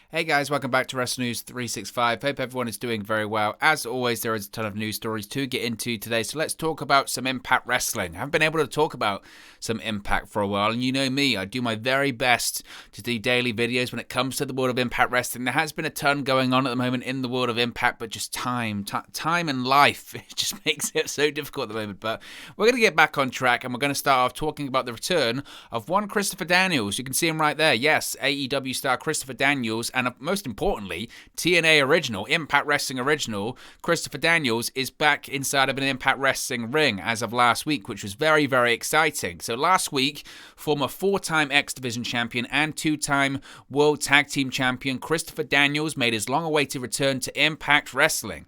Hey guys, welcome back to Wrestle News 365. Hope everyone is doing very well. As always, there is a ton of news stories to get into today, so let's talk about some Impact Wrestling. I haven't been able to talk about some Impact for a while, and you know me, I do my very best to do daily videos when it comes to the world of Impact Wrestling. There has been a ton going on at the moment in the world of Impact, but just time and life, it just makes it so difficult at the moment. But we're going to get back on track, and we're going to start off talking about the return of one Christopher Daniels. You can see him right there. Yes, AEW star Christopher Daniels, and most importantly, TNA original, Impact Wrestling original, Christopher Daniels is back inside of an Impact Wrestling ring as of last week, which was very, very exciting. So last week, former 4-time X Division champion and 2-time World Tag Team champion Christopher Daniels made his long-awaited return to Impact Wrestling.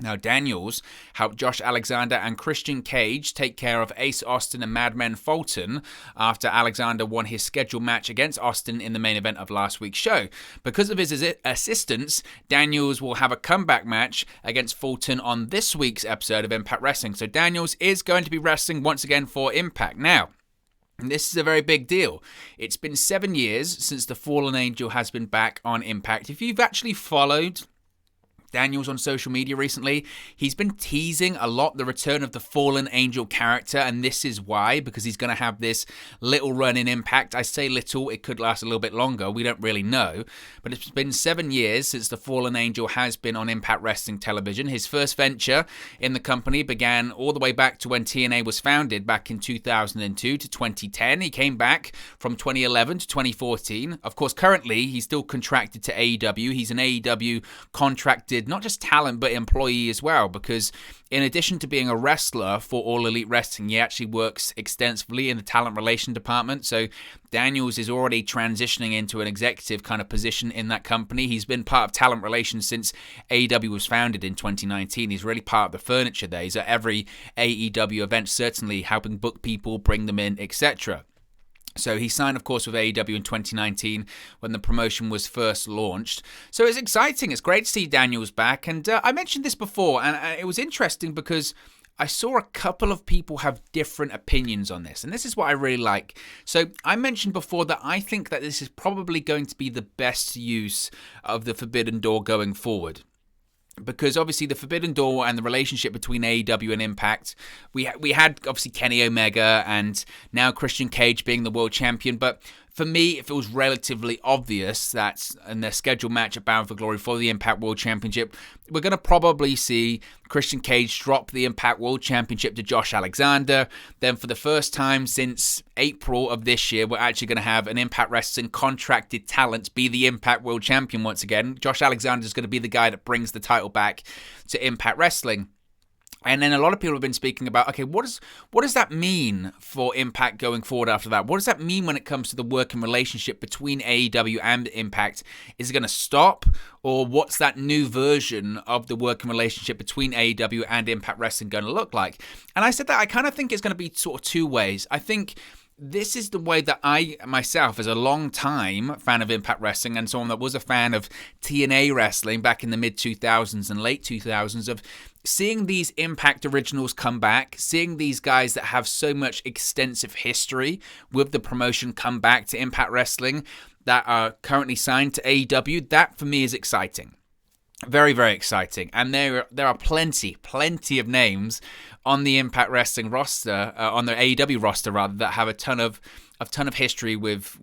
Now, Daniels helped Josh Alexander and Christian Cage take care of Ace Austin and Madman Fulton after Alexander won his scheduled match against Austin in the main event of last week's show. Because of his assistance, Daniels will have a comeback match against Fulton on this week's episode of Impact Wrestling. So Daniels is going to be wrestling once again for Impact. Now, this is a very big deal. It's been 7 years since the Fallen Angel has been back on Impact. If you've actually followed Daniels on social media recently, he's been teasing a lot the return of the Fallen Angel character, and this is why, because he's going to have this little run in Impact. I say little, it could last a little bit longer, we don't really know, but it's been 7 years since the Fallen Angel has been on Impact Wrestling television. His first venture in the company began all the way back to when TNA was founded back in 2002 to 2010. He came back from 2011 to 2014. Of course, currently, he's still contracted to AEW. He's an AEW contracted not just talent but employee as well, because in addition to being a wrestler for All Elite Wrestling, he actually works extensively in the talent relation department. So Daniels is already transitioning into an executive kind of position in that company. He's been part of talent relations since AEW was founded in 2019. He's really part of the furniture there. He's at every AEW event, certainly helping book people, bring them in, etc. So he signed, of course, with AEW in 2019 when the promotion was first launched. So it's exciting. It's great to see Daniels back. And I mentioned this before, and it was interesting because I saw a couple of people have different opinions on this. And this is what I really like. So I mentioned before that I think that this is probably going to be the best use of the Forbidden Door going forward. Because obviously the Forbidden Door and the relationship between AEW and Impact, we had obviously Kenny Omega and now Christian Cage being the world champion. But for me, if it was relatively obvious that in their scheduled match at Bound for Glory for the Impact World Championship, we're going to probably see Christian Cage drop the Impact World Championship to Josh Alexander. Then for the first time since April of this year, we're actually going to have an Impact Wrestling contracted talent be the Impact World Champion once again. Josh Alexander is going to be the guy that brings the title back to Impact Wrestling. And then a lot of people have been speaking about, okay, what does that mean for Impact going forward after that? What does that mean when it comes to the working relationship between AEW and Impact? Is it going to stop? Or what's that new version of the working relationship between AEW and Impact Wrestling going to look like? And I said that I kind of think it's going to be sort of two ways. I think this is the way that I, myself, as a long-time fan of Impact Wrestling and someone that was a fan of TNA Wrestling back in the mid-2000s and late 2000s, of seeing these Impact originals come back, seeing these guys that have so much extensive history with the promotion come back to Impact Wrestling that are currently signed to AEW, that for me is exciting. Very, very exciting. And there are plenty of names on the Impact Wrestling roster, on the AEW roster rather, that have a ton of history with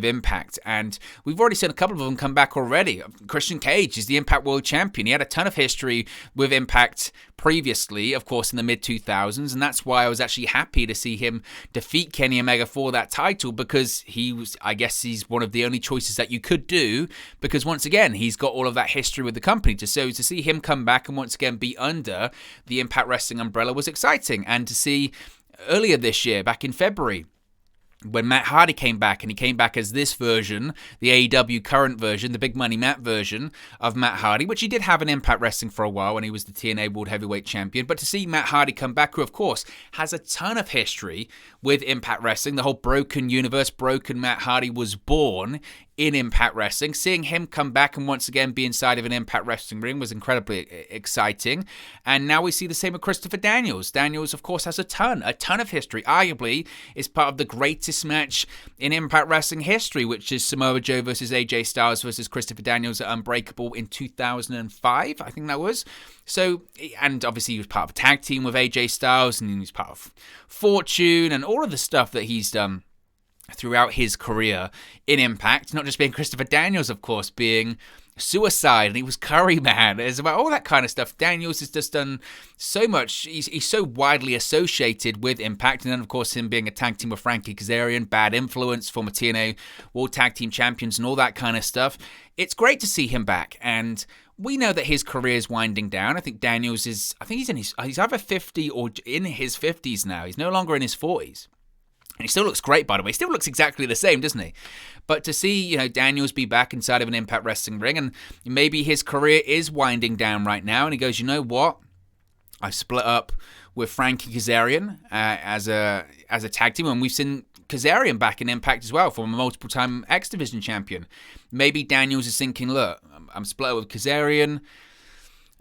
Impact, and we've already seen a couple of them come back already. Christian Cage is the Impact World Champion. He had a ton of history with Impact previously, of course, in the mid-2000s, and that's why I was actually happy to see him defeat Kenny Omega for that title, because I guess he's one of the only choices that you could do, because once again, he's got all of that history with the company. So to see him come back and once again be under the Impact Wrestling umbrella was exciting. And to see earlier this year, back in February, when Matt Hardy came back, and he came back as this version, the AEW current version, the Big Money Matt version of Matt Hardy, which he did have in Impact Wrestling for a while when he was the TNA World Heavyweight Champion. But to see Matt Hardy come back, who of course has a ton of history with Impact Wrestling, the whole Broken Universe, Broken Matt Hardy was born in Impact Wrestling. Seeing him come back and once again be inside of an Impact Wrestling ring was incredibly exciting. And now we see the same with Christopher Daniels. Daniels, of course, has a ton of history. Arguably, is part of the greatest match in Impact Wrestling history, which is Samoa Joe versus AJ Styles versus Christopher Daniels at Unbreakable in 2005, I think that was. So, and obviously he was part of a tag team with AJ Styles, and he was part of Fortune, and all of the stuff that he's done throughout his career in Impact. Not just being Christopher Daniels, of course, being Suicide, and he was Curry Man. It's about all that kind of stuff. Daniels has just done so much. He's so widely associated with Impact, and then, of course, him being a tag team with Frankie Kazarian, Bad Influence, former TNA World Tag Team Champions, and all that kind of stuff. It's great to see him back, and we know that his career is winding down. I think Daniels is, he's either 50 or in his 50s now. He's no longer in his 40s. And he still looks great, by the way. He still looks exactly the same, doesn't he? But to see, Daniels be back inside of an Impact Wrestling ring, and maybe his career is winding down right now, and he goes, you know what? I've split up with Frankie Kazarian as a tag team, and we've seen Kazarian back in Impact as well, former multiple-time X Division champion. Maybe Daniels is thinking, look, I'm split up with Kazarian.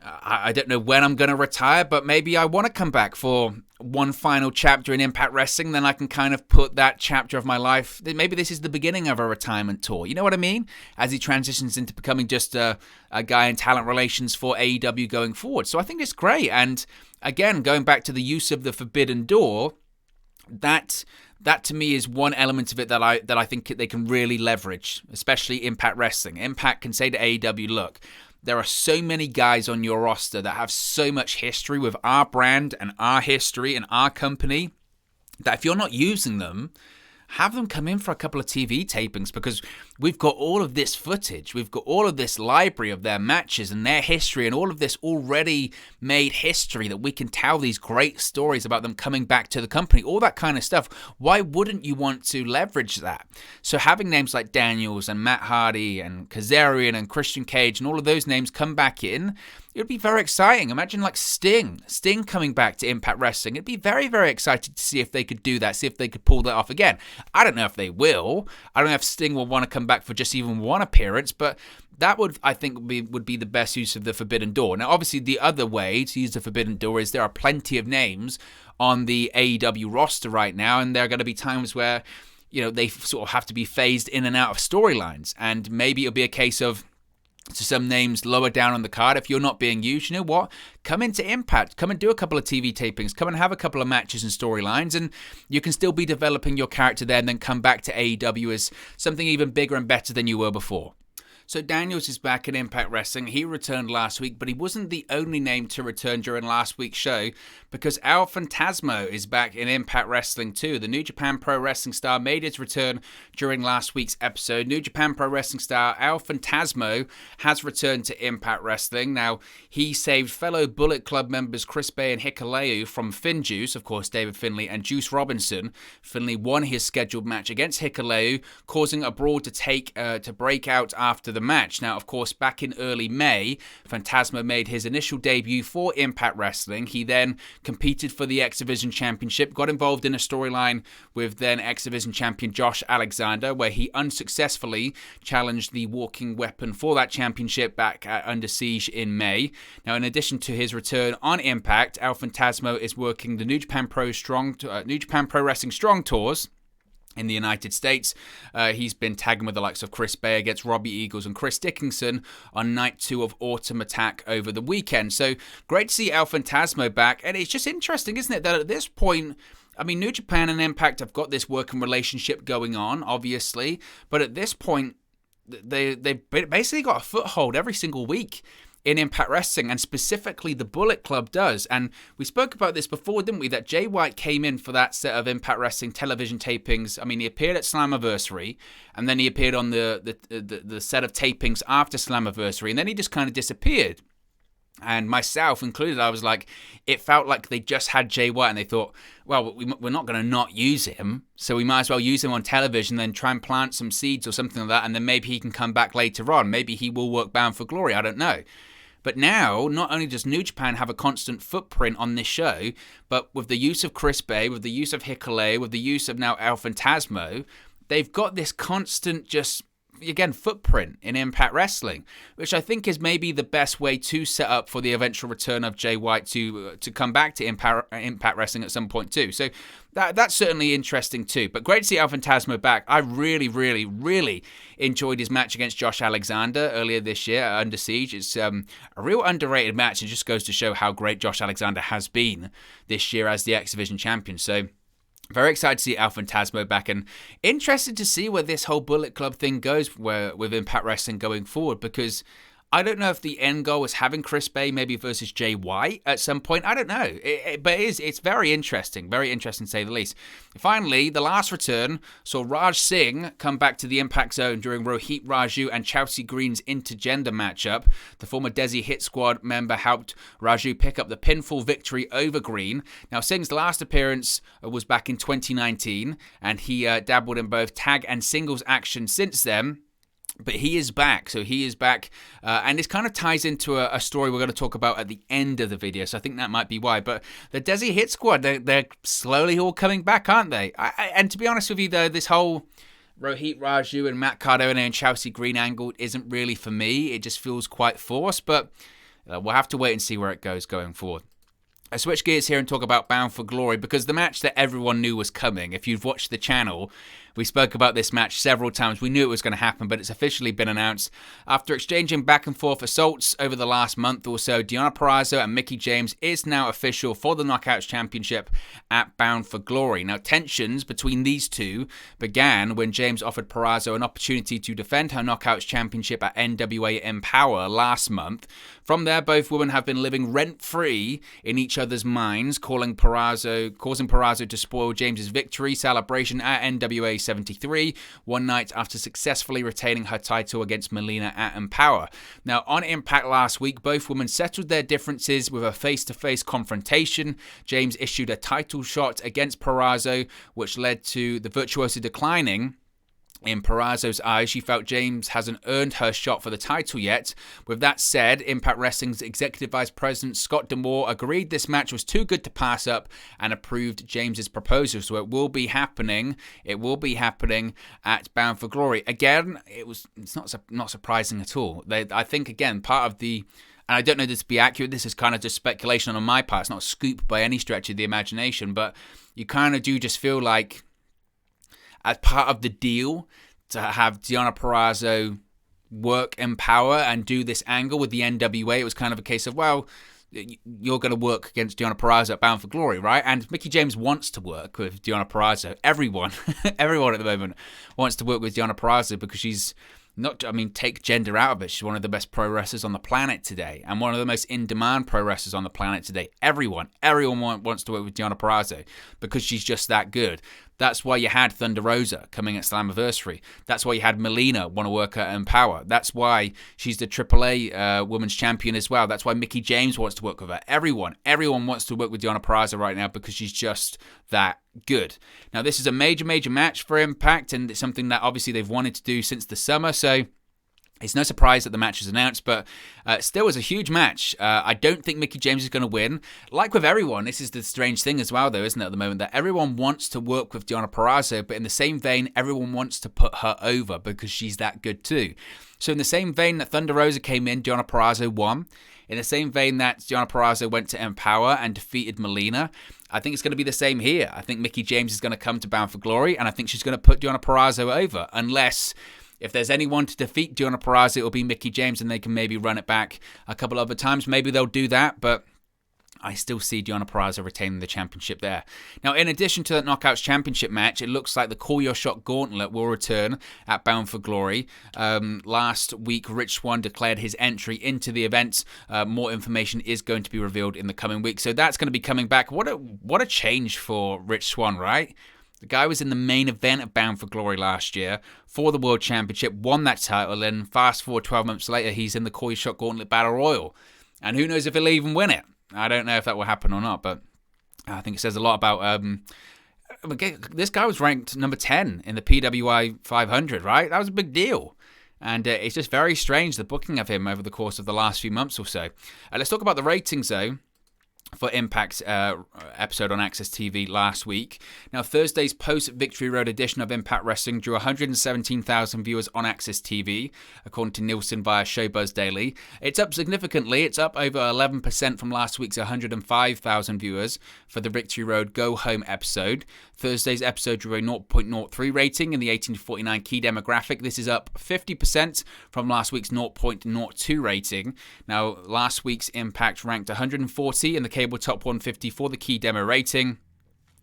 I don't know when I'm going to retire, but maybe I want to come back for one final chapter in Impact Wrestling. Then I can kind of put that chapter of my life. Maybe this is the beginning of a retirement tour. You know what I mean? As he transitions into becoming just a guy in talent relations for AEW going forward. So I think it's great. And again, going back to the use of the Forbidden Door, that to me is one element of it that I think they can really leverage, especially Impact Wrestling. Impact can say to AEW, look, there are so many guys on your roster that have so much history with our brand and our history and our company that if you're not using them, have them come in for a couple of TV tapings, because we've got all of this footage. We've got all of this library of their matches and their history and all of this already made history that we can tell these great stories about them coming back to the company, all that kind of stuff. Why wouldn't you want to leverage that? So having names like Daniels and Matt Hardy and Kazarian and Christian Cage and all of those names come back in, it would be very exciting. Imagine like Sting coming back to Impact Wrestling. It'd be very, very exciting to see if they could do that, see if they could pull that off again. I don't know if they will. I don't know if Sting will want to come back for just even one appearance, but that would, I think, would be the best use of the Forbidden Door. Now, obviously, the other way to use the Forbidden Door is there are plenty of names on the AEW roster right now, and there are going to be times where, they sort of have to be phased in and out of storylines, and maybe it'll be a case of, to some names lower down on the card, if you're not being used, you know what? Come into Impact. Come and do a couple of TV tapings. Come and have a couple of matches and storylines, and you can still be developing your character there and then come back to AEW as something even bigger and better than you were before. So Daniels is back in Impact Wrestling. He returned last week, but he wasn't the only name to return during last week's show, because El Phantasmo is back in Impact Wrestling too. The New Japan Pro Wrestling star made his return during last week's episode. New Japan Pro Wrestling star El Phantasmo has returned to Impact Wrestling. Now, he saved fellow Bullet Club members Chris Bay and Hikuleo from Finjuice, of course, David Finlay and Juice Robinson. Finlay won his scheduled match against Hikuleo, causing a brawl to break out after the match. Now, of course, back in early May, Phantasmo made his initial debut for Impact Wrestling. He then competed for the X Division Championship, got involved in a storyline with then X Division champion Josh Alexander, where he unsuccessfully challenged the Walking Weapon for that championship back at Under Siege in May. Now, in addition to his return on Impact, El Phantasmo is working the New Japan Pro Wrestling Strong Tours in the United States. He's been tagging with the likes of Chris Bay against Robbie Eagles and Chris Dickinson on night 2 of Autumn Attack over the weekend. So great to see El Phantasmo back. And it's just interesting, isn't it, that at this point, I mean, New Japan and Impact have got this working relationship going on, obviously. But at this point, they've basically got a foothold every single week in Impact Wrestling, and specifically the Bullet Club does. And we spoke about this before, didn't we? That Jay White came in for that set of Impact Wrestling television tapings. I mean, he appeared at Slammiversary, and then he appeared on the set of tapings after Slammiversary, and then he just kind of disappeared. And myself included, I was like, it felt like they just had Jay White, and they thought, well, we're not going to not use him, so we might as well use him on television, then try and plant some seeds or something like that, and then maybe he can come back later on. Maybe he will work Bound for Glory, I don't know. But now, not only does New Japan have a constant footprint on this show, but with the use of Chris Bay, with the use of Hikuleo, with the use of now El Phantasmo, they've got this constant just, again, footprint in Impact Wrestling, which I think is maybe the best way to set up for the eventual return of Jay White to come back to Impact Wrestling at some point too. So that's certainly interesting too. But great to see El Phantasmo back. I really, really, really enjoyed his match against Josh Alexander earlier this year at Under Siege. It's a real underrated match. It just goes to show how great Josh Alexander has been this year as the X Division champion. So very excited to see El Phantasmo back, and interested to see where this whole Bullet Club thing goes with Impact Wrestling going forward, because I don't know if the end goal was having Chris Bay maybe versus Jay White at some point. I don't know. But it's very interesting to say the least. Finally, the last return saw Raj Singh come back to the Impact Zone during Rohit Raju and Chelsea Green's intergender matchup. The former Desi Hit Squad member helped Raju pick up the pinfall victory over Green. Now, Singh's last appearance was back in 2019, and he dabbled in both tag and singles action since then. But he is back, and this kind of ties into a story we're going to talk about at the end of the video, so I think that might be why. But the Desi Hit Squad, they're slowly all coming back, aren't they? And to be honest with you, though, this whole Rohit Raju and Matt Cardona and Chelsea Green angle isn't really for me. It just feels quite forced, but we'll have to wait and see where it goes going forward. I switch gears here and talk about Bound for Glory, because the match that everyone knew was coming. If you've watched the channel, we spoke about this match several times. We knew it was going to happen, but it's officially been announced. After exchanging back and forth assaults over the last month or so, Deonna Purrazzo and Mickie James is now official for the Knockouts Championship at Bound for Glory. Now, tensions between these two began when James offered Purrazzo an opportunity to defend her Knockouts Championship at NWA Empower last month. From there, both women have been living rent-free in each other's minds, causing Purrazzo to spoil James's victory celebration at NWA 73 one night after successfully retaining her title against Melina at Empower. Now, on Impact last week, both women settled their differences with a face-to-face confrontation. James issued a title shot against Purrazzo, which led to the virtuoso declining. In Purrazzo's eyes, she felt James hasn't earned her shot for the title yet. With that said, Impact Wrestling's Executive Vice President Scott D'Amore agreed this match was too good to pass up and approved James's proposal. So it will be happening. It will be happening at Bound for Glory. Again, it's not surprising at all. I think, again, part of the... And I don't know this to be accurate. This is kind of just speculation on my part. It's not a scoop by any stretch of the imagination. But you kind of do just feel like, as part of the deal to have Deonna Purrazzo work Empower and do this angle with the NWA, it was kind of a case of, well, you're going to work against Deonna Purrazzo at Bound for Glory, right? And Mickie James wants to work with Deonna Purrazzo. Everyone at the moment wants to work with Deonna Purrazzo because she's not, I mean, take gender out of it. She's one of the best pro wrestlers on the planet today and one of the most in-demand pro wrestlers on the planet today. Everyone wants to work with Deonna Purrazzo because she's just that good. That's why you had Thunder Rosa coming at Slammiversary. That's why you had Melina want to work at Empower. That's why she's the AAA Women's Champion as well. That's why Mickie James wants to work with her. Everyone wants to work with Deonna Purrazzo right now because she's just that good. Now, this is a major match for Impact, and it's something that obviously they've wanted to do since the summer, so it's no surprise that the match is announced, but still was a huge match. I don't think Mickie James is going to win. Like with everyone, this is the strange thing as well, though, isn't it, at the moment, that everyone wants to work with Deonna Purrazzo, but in the same vein, everyone wants to put her over because she's that good too. So in the same vein that Thunder Rosa came in, Deonna Purrazzo won. In the same vein that Deonna Purrazzo went to Empower and defeated Melina, I think it's going to be the same here. I think Mickie James is going to come to Bound for Glory, and I think she's going to put Deonna Purrazzo over, unless... if there's anyone to defeat Deonna Purrazzo, it'll be Mickie James, and they can maybe run it back a couple other times. Maybe they'll do that, but I still see Deonna Purrazzo retaining the championship there. Now, in addition to that Knockouts Championship match, it looks like the Call Your Shot Gauntlet will return at Bound for Glory. Last week, Rich Swann declared his entry into the event. More information is going to be revealed in the coming weeks, so that's going to be coming back. What a change for Rich Swann, right? The guy was in the main event of Bound for Glory last year for the World Championship, won that title, and fast forward 12 months later, he's in the Call Your Shot Gauntlet Battle Royal. And who knows if he'll even win it. I don't know if that will happen or not, but I think it says a lot about... this guy was ranked number 10 in the PWI 500, right? That was a big deal. And it's just very strange, the booking of him over the course of the last few months or so. Let's talk about the ratings, though. Impact's episode on Access TV last week. Now, Thursday's post-Victory Road edition of Impact Wrestling drew 117,000 viewers on Access TV, according to Nielsen via Showbuzz Daily. It's up significantly. It's up over 11% from last week's 105,000 viewers for the Victory Road Go Home episode. Thursday's episode drew a 0.03 rating in the 18 to 49 key demographic. This is up 50% from last week's 0.02 rating. Now, last week's Impact ranked 140 in the cable top 150 for the key demo rating,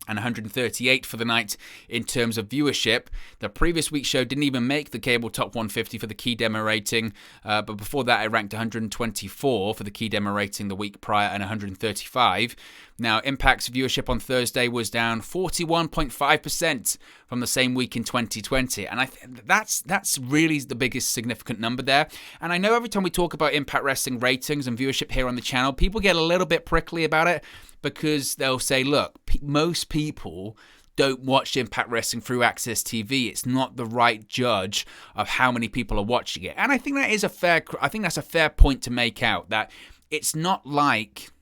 and 138 for the night in terms of viewership. The previous week's show didn't even make the cable top 150 for the key demo rating, but before that it ranked 124 for the key demo rating the week prior and 135. Now, Impact's viewership on Thursday was down 41.5% from the same week in 2020, and that's really the biggest significant number there. And I know every time we talk about Impact Wrestling ratings and viewership here on the channel, people get a little bit prickly about it, because they'll say, look, most people don't watch Impact Wrestling through Access TV. It's not the right judge of how many people are watching it. And I think that's a fair point to make out, that it's not like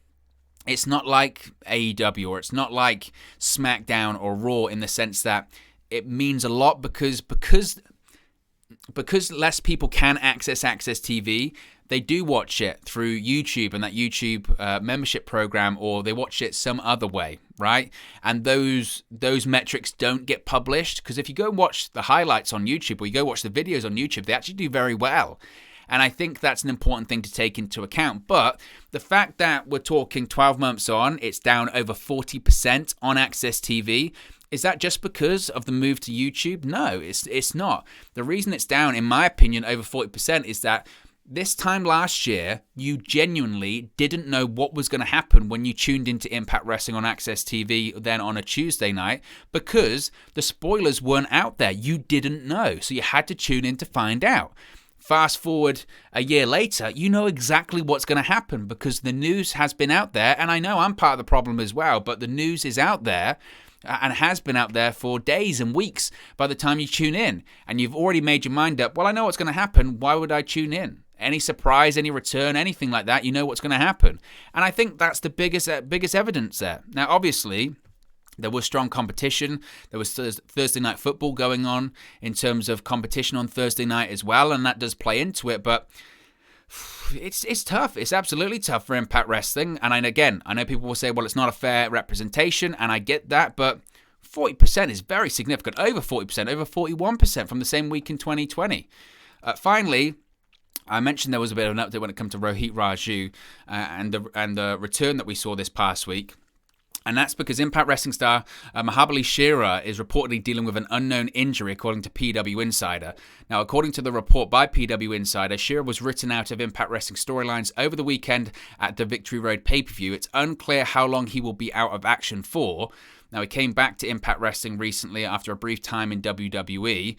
AEW, or it's not like SmackDown or Raw, in the sense that it means a lot because less people can access Access TV. They do watch it through YouTube and that YouTube membership program, or they watch it some other way, right? And those metrics don't get published, because if you go and watch the highlights on YouTube, or you go watch the videos on YouTube, they actually do very well. And I think that's an important thing to take into account. But the fact that we're talking 12 months on, it's down over 40% on Access TV, is that just because of the move to YouTube? No, it's not. The reason it's down, in my opinion, over 40% is that this time last year, you genuinely didn't know what was going to happen when you tuned into Impact Wrestling on Access TV then on a Tuesday night, because the spoilers weren't out there. You didn't know, so you had to tune in to find out. Fast forward a year later, you know exactly what's going to happen, because the news has been out there, and I know I'm part of the problem as well, but the news is out there, and has been out there for days and weeks by the time you tune in, and you've already made your mind up, well, I know what's going to happen, why would I tune in? Any surprise, any return, anything like that, you know what's going to happen. And I think that's the biggest evidence there. Now, obviously, there was strong competition. There was Thursday night football going on in terms of competition on Thursday night as well, and that does play into it. But it's tough. It's absolutely tough for Impact Wrestling. And again, I know people will say, well, it's not a fair representation, and I get that, but 40% is very significant. Over 40%, over 41% from the same week in 2020. Finally, I mentioned there was a bit of an update when it comes to Rohit Raju and the return that we saw this past week. And that's because Impact Wrestling star Mahabali Shera is reportedly dealing with an unknown injury, according to PW Insider. Now, according to the report by PW Insider, Shera was written out of Impact Wrestling storylines over the weekend at the Victory Road pay-per-view. It's unclear how long he will be out of action for. Now, he came back to Impact Wrestling recently after a brief time in WWE.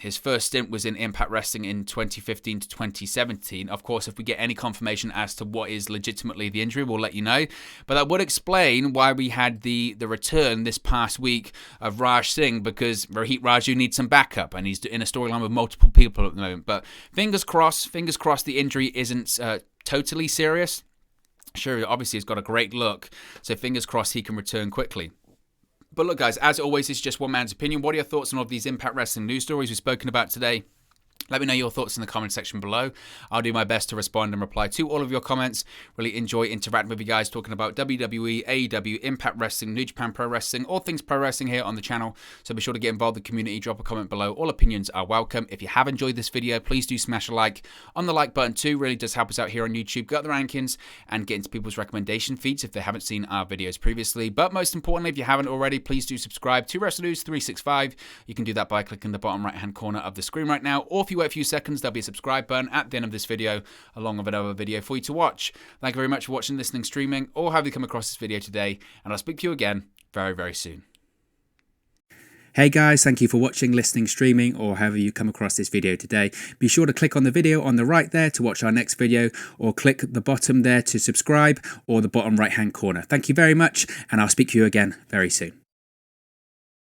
His first stint was in Impact Wrestling in 2015 to 2017. Of course, if we get any confirmation as to what is legitimately the injury, we'll let you know. But that would explain why we had the return this past week of Raj Singh, because Rohit Raju needs some backup, and he's in a storyline with multiple people at the moment. But fingers crossed the injury isn't totally serious. Sure, obviously he's got a great look, so fingers crossed he can return quickly. But look, guys, as always, it's just one man's opinion. What are your thoughts on all of these Impact Wrestling news stories we've spoken about today? Let me know your thoughts in the comment section below. I'll do my best to respond and reply to all of your comments. Really enjoy interacting with you guys, talking about WWE, AEW, Impact Wrestling, New Japan Pro Wrestling, all things pro wrestling here on the channel. So be sure to get involved in the community, drop a comment below. All opinions are welcome. If you have enjoyed this video, please do smash a like on the like button too. Really does help us out here on YouTube. Go up the rankings and get into people's recommendation feeds if they haven't seen our videos previously. But most importantly, if you haven't already, please do subscribe to Wrestle News 365. You can do that by clicking the bottom right hand corner of the screen right now, or if you wait a few seconds, there'll be a subscribe button at the end of this video, along with another video for you to watch. Thank you very much for watching, listening, streaming, or have you come across this video today, and I'll speak to you again very, very soon. Hey guys, thank you for watching, listening, streaming, or however you come across this video today. Be sure to click on the video on the right there to watch our next video, or click the bottom there to subscribe, or the bottom right hand corner. Thank you very much, and I'll speak to you again very soon.